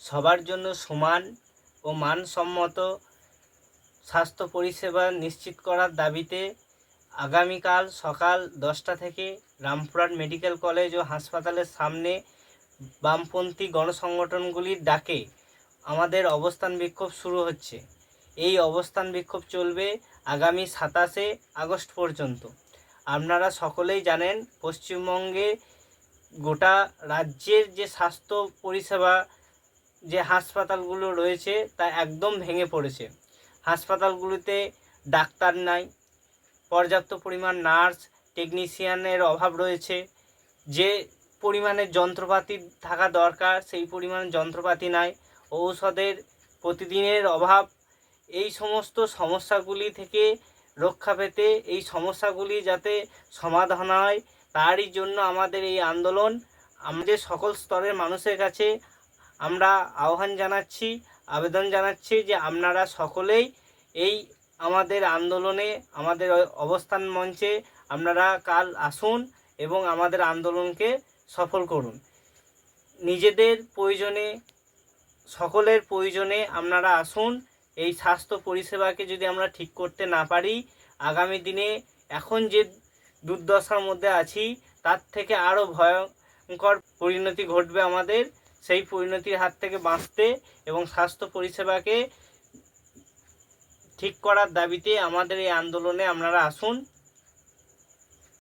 সবার জন্য সমান ও মানসম্মত স্বাস্থ্য পরিষেবা নিশ্চিত করার দাবিতে আগামীকাল সকাল 10টা থেকে রামপুরহাট মেডিকেল কলেজ ও হাসপাতালের সামনে বামপন্থী গণসংগঠনগুলির ডাকে আমাদের অবস্থান বিক্ষোভ শুরু হচ্ছে। এই অবস্থান বিক্ষোভ চলবে আগামী 27শে আগস্ট পর্যন্ত। আপনারা সকলেই জানেন, পশ্চিমবঙ্গে গোটা রাজ্যের যে স্বাস্থ্য পরিষেবা, যে হাসপাতালগুলো রয়েছে তা একদম ভেঙে পড়েছে। হাসপাতালগুলিতে ডাক্তার নাই, পর্যাপ্ত পরিমাণ নার্স টেকনিশিয়ানের অভাব রয়েছে, যে পরিমাণে যন্ত্রপাতি থাকা দরকার সেই পরিমাণ যন্ত্রপাতি নাই, ঔষধের প্রতিদিনের অভাব। এই সমস্ত সমস্যাগুলি থেকে রক্ষা পেতে, এই সমস্যাগুলি যাতে সমাধান হয়, তারই জন্য আমাদের এই আন্দোলন। আমাদের সকল স্তরের মানুষের কাছে আমরা আহ্বান জানাচ্ছি, আবেদন জানাচ্ছি যে আপনারা সকলেই এই আমাদের আন্দোলনে, আমাদের অবস্থান মঞ্চে আপনারা কাল আসুন এবং আমাদের আন্দোলনকে সফল করুন। নিজেদের প্রয়োজনে, সকলের প্রয়োজনে আপনারা আসুন। এই স্বাস্থ্য পরিষেবাকে যদি আমরা ঠিক করতে না পারি, আগামী দিনে এখন যে দুর্দশার মধ্যে আছি তার থেকে আরও ভয়ঙ্কর পরিণতি ঘটবে আমাদের। সেই পরিণতির হাত থেকে বাঁচতে এবং স্বাস্থ্য পরিষেবাকে ঠিক করার দাবিতে আমাদের এই আন্দোলনে আপনারা আসুন।